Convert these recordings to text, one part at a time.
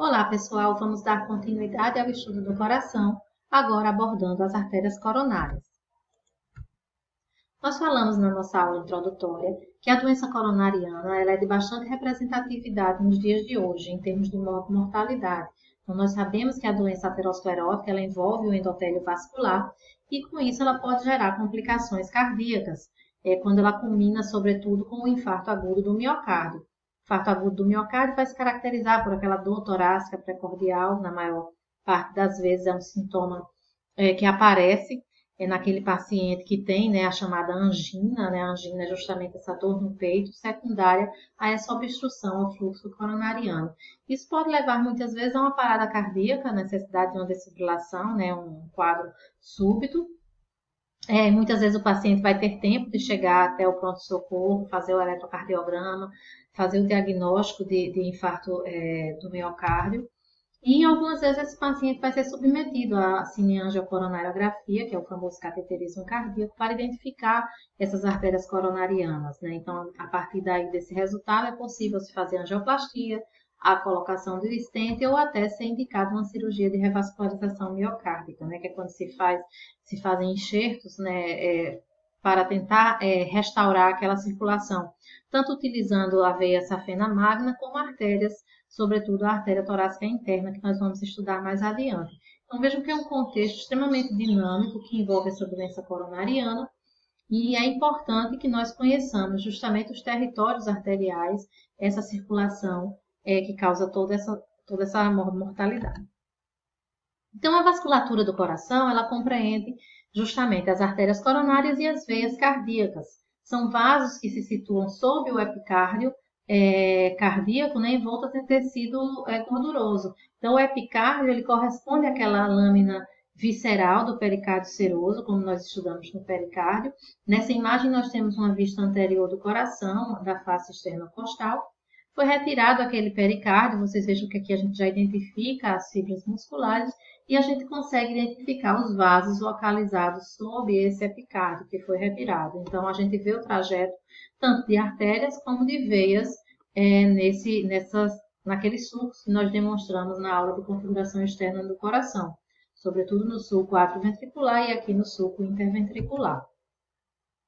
Olá, pessoal. Vamos dar continuidade ao estudo do coração, agora abordando as artérias coronárias. Nós falamos na nossa aula introdutória que a doença coronariana ela é de bastante representatividade nos dias de hoje, em termos de mortalidade. Então, nós sabemos que a doença aterosclerótica ela envolve o endotélio vascular e, com isso, ela pode gerar complicações cardíacas, quando ela culmina, sobretudo, com o infarto agudo do miocárdio. O infarto agudo do miocárdio vai se caracterizar por aquela dor torácica precordial, na maior parte das vezes é um sintoma que aparece naquele paciente que tem, né, a chamada angina, né? A angina é justamente essa dor no peito, secundária a essa obstrução ao fluxo coronariano. Isso pode levar muitas vezes a uma parada cardíaca, a necessidade de uma desfibrilação, né, um quadro súbito. Muitas vezes o paciente vai ter tempo de chegar até o pronto-socorro, fazer o eletrocardiograma, fazer o diagnóstico de infarto do miocárdio. E algumas vezes esse paciente vai ser submetido à cineangiocoronariografia, que é o famoso cateterismo cardíaco, para identificar essas artérias coronarianas, né? Então, a partir daí desse resultado, é possível se fazer angioplastia, a colocação do stent ou até ser indicado uma cirurgia de revascularização miocárdica, né? Que é quando se fazem enxertos, né? Para tentar restaurar aquela circulação, tanto utilizando a veia safena magna como artérias, sobretudo a artéria torácica interna, que nós vamos estudar mais adiante. Então, vejam que é um contexto extremamente dinâmico que envolve essa doença coronariana e é importante que nós conheçamos justamente os territórios arteriais, essa circulação que causa toda essa mortalidade. Então, a vasculatura do coração, ela compreende justamente as artérias coronárias e as veias cardíacas. São vasos que se situam sob o epicárdio cardíaco, né, envolto a tecido gorduroso. Então, o epicárdio ele corresponde àquela lâmina visceral do pericárdio seroso, como nós estudamos no pericárdio. Nessa imagem, nós temos uma vista anterior do coração, da face externo-costal. Foi retirado aquele pericárdio, vocês vejam que aqui a gente já identifica as fibras musculares e a gente consegue identificar os vasos localizados sob esse epicárdio que foi retirado. Então, a gente vê o trajeto tanto de artérias como de veias naqueles sulcos que nós demonstramos na aula de configuração externa do coração, sobretudo no sulco atrioventricular e aqui no sulco interventricular.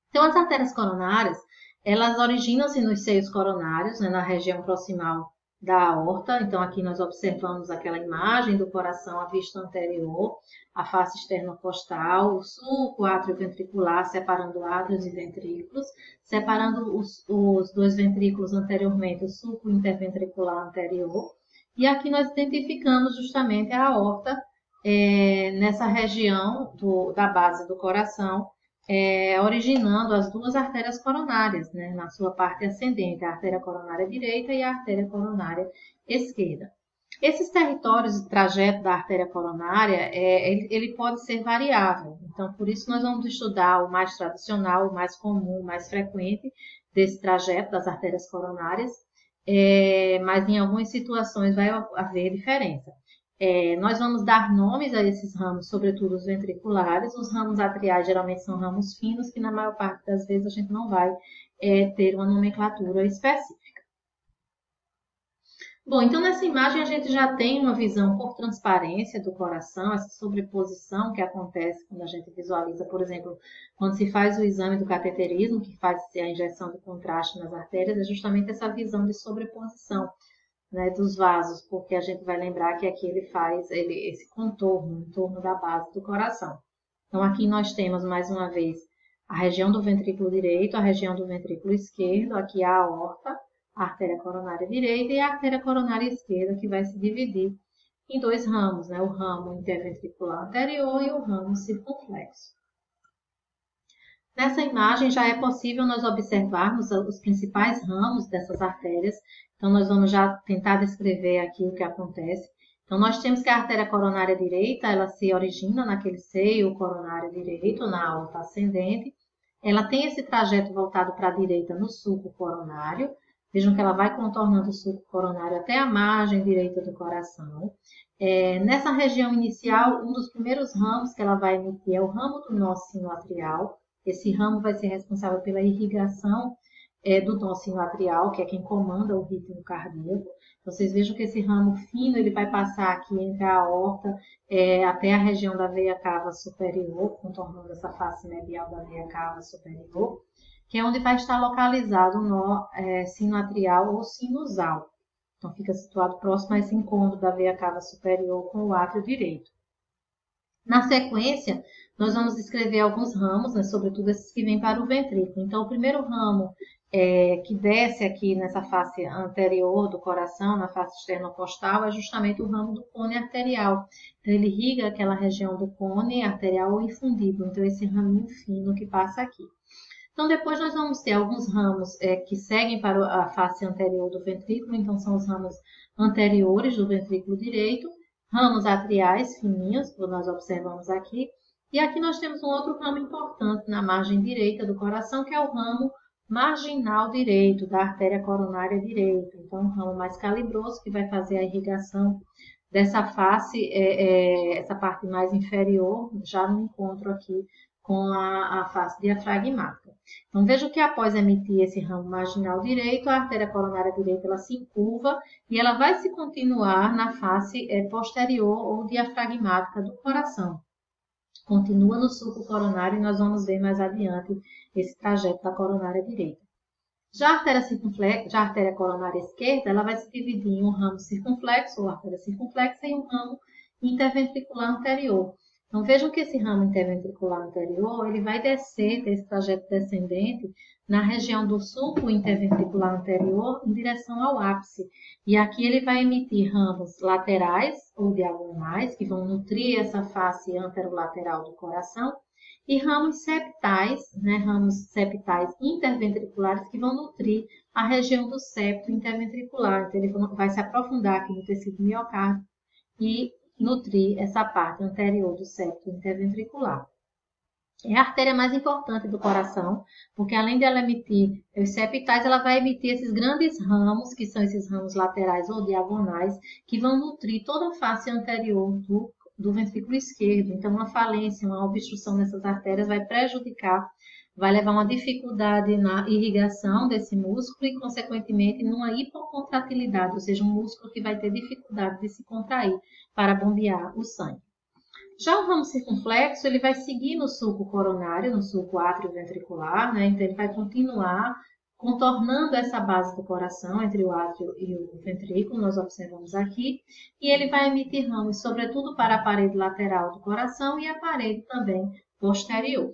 Então, as artérias coronárias, elas originam-se nos seios coronários, né, na região proximal da aorta. Então, aqui nós observamos aquela imagem do coração, a vista anterior, a face externo-costal, o sulco atrioventricular, separando átrios e ventrículos, separando os dois ventrículos anteriormente, o sulco interventricular anterior. E aqui nós identificamos justamente a aorta nessa região da base do coração, originando as duas artérias coronárias, né, na sua parte ascendente, a artéria coronária direita e a artéria coronária esquerda. Esses territórios de trajeto da artéria coronária, ele pode ser variável. Então, por isso nós vamos estudar o mais tradicional, o mais comum, o mais frequente desse trajeto das artérias coronárias, mas em algumas situações vai haver diferença. Nós vamos dar nomes a esses ramos, sobretudo os ventriculares. Os ramos atriais geralmente são ramos finos, que na maior parte das vezes a gente não vai ter uma nomenclatura específica. Bom, então nessa imagem a gente já tem uma visão por transparência do coração, essa sobreposição que acontece quando a gente visualiza, por exemplo, quando se faz o exame do cateterismo, que faz a injeção de contraste nas artérias, é justamente essa visão de sobreposição, né, dos vasos, porque a gente vai lembrar que aqui ele faz esse contorno em torno da base do coração. Então, aqui nós temos, mais uma vez, a região do ventrículo direito, a região do ventrículo esquerdo, aqui a aorta, a artéria coronária direita e a artéria coronária esquerda, que vai se dividir em dois ramos, né, o ramo interventricular anterior e o ramo circunflexo. Nessa imagem já é possível nós observarmos os principais ramos dessas artérias. Então, nós vamos já tentar descrever aqui o que acontece. Então, nós temos que a artéria coronária direita, ela se origina naquele seio coronário direito, na aorta ascendente. Ela tem esse trajeto voltado para a direita no sulco coronário. Vejam que ela vai contornando o sulco coronário até a margem direita do coração. Nessa região inicial, um dos primeiros ramos que ela vai emitir é o ramo do nó sinoatrial. Esse ramo vai ser responsável pela irrigação do nó sinoatrial, que é quem comanda o ritmo cardíaco. Vocês vejam que esse ramo fino ele vai passar aqui entre a aorta até a região da veia cava superior, contornando essa face medial da veia cava superior, que é onde vai estar localizado o nó sinoatrial ou sinusal. Então, fica situado próximo a esse encontro da veia cava superior com o átrio direito. Na sequência, nós vamos descrever alguns ramos, né, sobretudo esses que vêm para o ventrículo. Então, o primeiro ramo que desce aqui nessa face anterior do coração, na face esternocostal, é justamente o ramo do cone arterial. Então, ele irriga aquela região do cone arterial ou infundíbulo. Então, esse raminho fino que passa aqui. Então, depois nós vamos ter alguns ramos que seguem para a face anterior do ventrículo. Então, são os ramos anteriores do ventrículo direito. Ramos atriais fininhos, que nós observamos aqui. E aqui nós temos um outro ramo importante na margem direita do coração, que é o ramo marginal direito, da artéria coronária direita. Então, um ramo mais calibroso, que vai fazer a irrigação dessa face, essa parte mais inferior, já no encontro aqui com a face diafragmática. Então, veja que após emitir esse ramo marginal direito, a artéria coronária direita ela se encurva e ela vai se continuar na face posterior ou diafragmática do coração. Continua no sulco coronário e nós vamos ver mais adiante esse trajeto da coronária direita. Já a artéria circunflexa, já a artéria coronária esquerda, ela vai se dividir em um ramo circunflexo ou artéria circunflexa e um ramo interventricular anterior. Então, vejam que esse ramo interventricular anterior, ele vai descer desse trajeto descendente na região do sulco interventricular anterior em direção ao ápice. E aqui ele vai emitir ramos laterais ou diagonais, que vão nutrir essa face anterolateral do coração, e ramos septais, né, ramos septais interventriculares, que vão nutrir a região do septo interventricular. Então, ele vai se aprofundar aqui no tecido miocárdio e nutrir essa parte anterior do septo interventricular. É a artéria mais importante do coração, porque além dela emitir os septais, ela vai emitir esses grandes ramos, que são esses ramos laterais ou diagonais, que vão nutrir toda a face anterior do ventrículo esquerdo. Então, uma falência, uma obstrução nessas artérias vai prejudicar, vai levar a uma dificuldade na irrigação desse músculo e, consequentemente, numa hipocontratilidade, ou seja, um músculo que vai ter dificuldade de se contrair para bombear o sangue. Já o ramo circunflexo, ele vai seguir no sulco coronário, no sulco átrio-ventricular, né? Então ele vai continuar contornando essa base do coração, entre o átrio e o ventrículo, nós observamos aqui, e ele vai emitir ramos, sobretudo para a parede lateral do coração e a parede também posterior.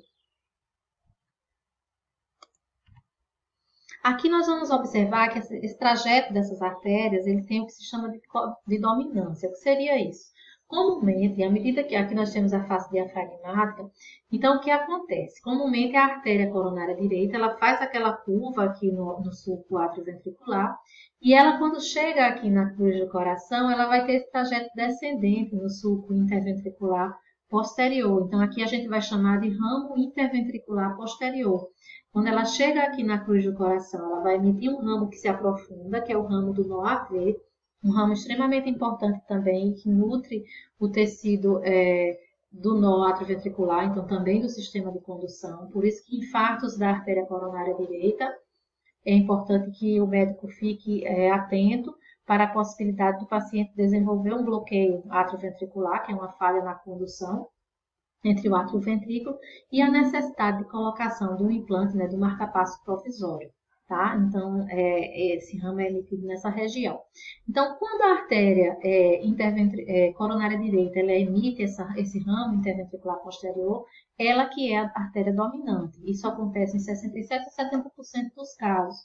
Aqui nós vamos observar que esse trajeto dessas artérias, ele tem o que se chama de dominância. O que seria isso? Comumente, à medida que aqui nós temos a face diafragmática, então o que acontece? Comumente a artéria coronária direita, ela faz aquela curva aqui no sulco átrio-ventricular, e ela quando chega aqui na cruz do coração, ela vai ter esse trajeto descendente no sulco interventricular posterior. Então aqui a gente vai chamar de ramo interventricular posterior. Quando ela chega aqui na cruz do coração, ela vai emitir um ramo que se aprofunda, que é o ramo do nó AV, um ramo extremamente importante também, que nutre o tecido do nó atrioventricular, então também do sistema de condução. Por isso que infartos da artéria coronária direita, é importante que o médico fique atento para a possibilidade do paciente desenvolver um bloqueio atrioventricular, que é uma falha na condução entre o átrio e o ventrículo, e a necessidade de colocação de um implante, né, do marcapasso provisório. Tá? Então, esse ramo é emitido nessa região. Então, quando a artéria coronária direita ela emite esse ramo interventricular posterior, ela que é a artéria dominante. Isso acontece em 67% a 70% dos casos.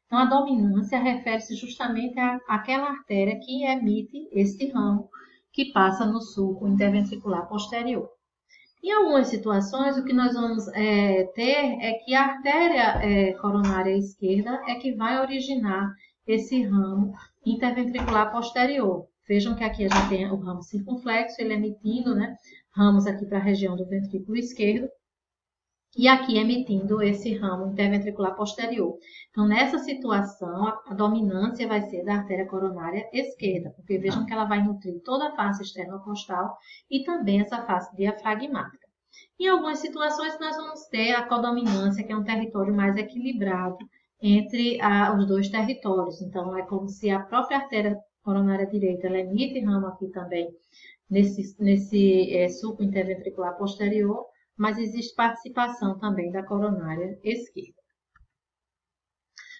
Então, a dominância refere-se justamente àquela artéria que emite esse ramo que passa no sulco interventricular posterior. Em algumas situações, o que nós vamos ter é que a artéria coronária esquerda é que vai originar esse ramo interventricular posterior. Vejam que aqui a gente tem o ramo circunflexo, ele emitindo, né, ramos aqui para a região do ventrículo esquerdo, e aqui emitindo esse ramo interventricular posterior. Então, nessa situação, a dominância vai ser da artéria coronária esquerda, porque vejam que ela vai nutrir toda a face esternocostal e também essa face diafragmática. Em algumas situações, nós vamos ter a codominância, que é um território mais equilibrado entre os dois territórios. Então, é como se a própria artéria coronária direita, ela emite ramo aqui também nesse sulco interventricular posterior, mas existe participação também da coronária esquerda.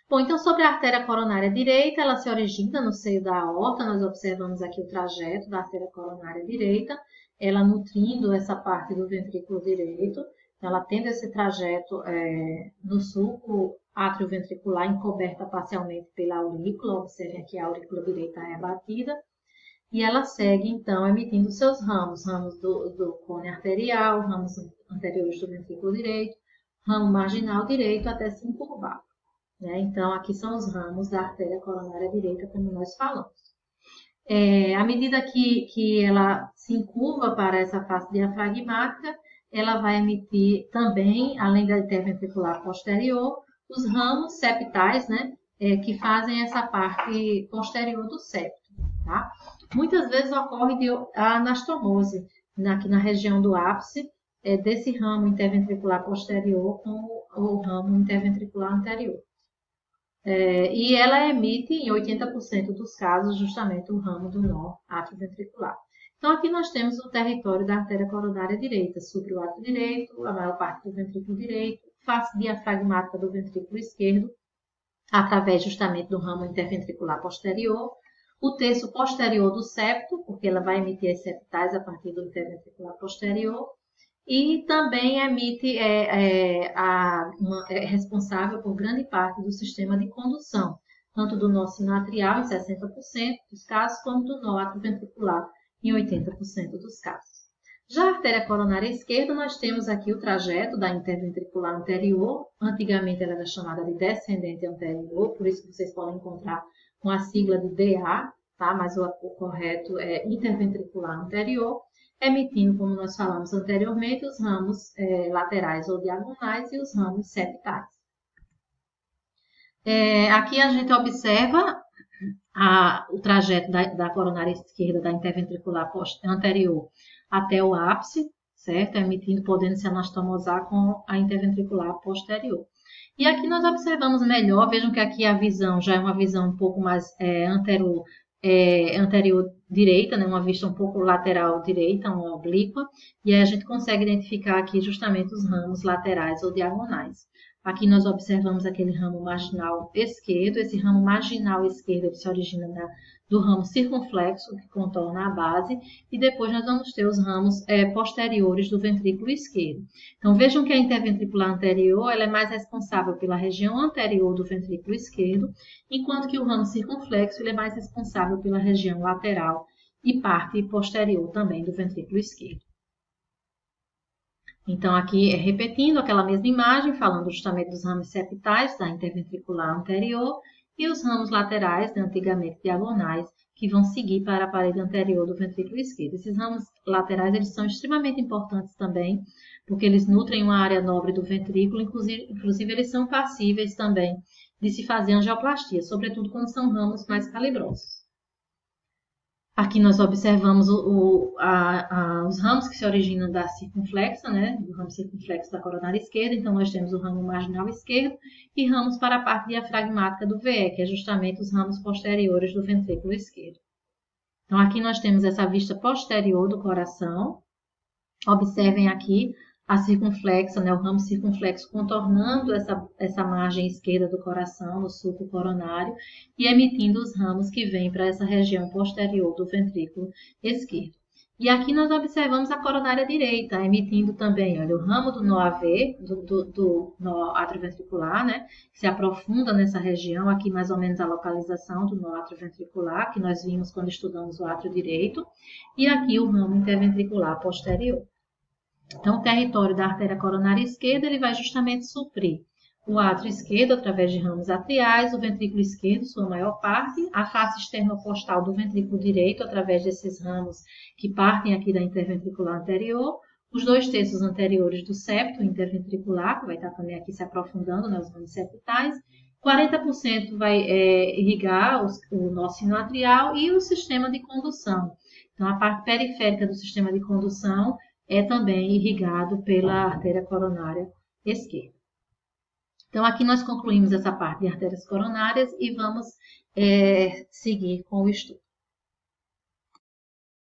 Bom, então sobre a artéria coronária direita, ela se origina no seio da aorta, nós observamos aqui o trajeto da artéria coronária direita, ela nutrindo essa parte do ventrículo direito, ela tendo esse trajeto no sulco átrio-ventricular, encoberta parcialmente pela aurícula, observem aqui a aurícula direita é abatida, e ela segue, então, emitindo seus ramos do cone arterial, ramos anteriores do ventrículo direito, ramo marginal direito até se encurvar. Né? Então, aqui são os ramos da artéria coronária direita, como nós falamos. À medida que ela se encurva para essa face diafragmática, ela vai emitir também, além da interventricular posterior, os ramos septais, né? Que fazem essa parte posterior do septo. Tá? Muitas vezes ocorre a anastomose, aqui na região do ápice, desse ramo interventricular posterior com o ramo interventricular anterior. E ela emite, em 80% dos casos, justamente o ramo do nó átrio-ventricular. Então, aqui nós temos o território da artéria coronária direita, sobre o átrio direito, a maior parte do ventrículo direito, face diafragmática do ventrículo esquerdo, através justamente do ramo interventricular posterior, o terço posterior do septo, porque ela vai emitir as septais a partir do interventricular posterior, e também emite, é responsável por grande parte do sistema de condução, tanto do nó sinoatrial, em 60% dos casos, como do nó atrioventricular, em 80% dos casos. Já a artéria coronária esquerda, nós temos aqui o trajeto da interventricular anterior, antigamente ela era chamada de descendente anterior, por isso que vocês podem encontrar com a sigla de DA, tá? Mas o correto é interventricular anterior, emitindo, como nós falamos anteriormente, os ramos laterais ou diagonais e os ramos septais. Aqui a gente observa o trajeto da coronária esquerda, da interventricular anterior até o ápice, certo? Emitindo, podendo se anastomosar com a interventricular posterior. E aqui nós observamos melhor, vejam que aqui a visão já é uma visão um pouco mais anterior direita, né? Uma vista um pouco lateral direita, uma oblíqua, e aí a gente consegue identificar aqui justamente os ramos laterais ou diagonais. Aqui nós observamos aquele ramo marginal esquerdo, esse ramo marginal esquerdo ele se origina do ramo circunflexo, que contorna a base, e depois nós vamos ter os ramos posteriores do ventrículo esquerdo. Então vejam que a interventricular anterior ela é mais responsável pela região anterior do ventrículo esquerdo, enquanto que o ramo circunflexo ele é mais responsável pela região lateral e parte posterior também do ventrículo esquerdo. Então, aqui repetindo aquela mesma imagem, falando justamente dos ramos septais da interventricular anterior e os ramos laterais, antigamente diagonais, que vão seguir para a parede anterior do ventrículo esquerdo. Esses ramos laterais eles são extremamente importantes também, porque eles nutrem uma área nobre do ventrículo, inclusive eles são passíveis também de se fazer angioplastia, sobretudo quando são ramos mais calibrosos. Aqui nós observamos os ramos que se originam da circunflexa, né? Do ramo circunflexo da coronária esquerda. Então, nós temos o ramo marginal esquerdo e ramos para a parte diafragmática do VE, que é justamente os ramos posteriores do ventrículo esquerdo. Então, aqui nós temos essa vista posterior do coração. Observem aqui a circunflexa, né? O ramo circunflexo contornando essa margem esquerda do coração, no sulco coronário, e emitindo os ramos que vêm para essa região posterior do ventrículo esquerdo. E aqui nós observamos a coronária direita, emitindo também, olha, o ramo do nó AV, do nó atrioventricular, né? Que se aprofunda nessa região, aqui mais ou menos a localização do nó atrioventricular, que nós vimos quando estudamos o átrio direito, e aqui o ramo interventricular posterior. Então, o território da artéria coronária esquerda ele vai justamente suprir o átrio esquerdo através de ramos atriais, o ventrículo esquerdo, sua maior parte, a face externopostal do ventrículo direito através desses ramos que partem aqui da interventricular anterior, os 2/3 anteriores do septo interventricular, que vai estar também aqui se aprofundando, né, os ramos septais, 40% vai irrigar o nó sinoatrial e o sistema de condução. Então, a parte periférica do sistema de condução é também irrigado pela artéria coronária esquerda. Então, aqui nós concluímos essa parte de artérias coronárias e vamos seguir com o estudo.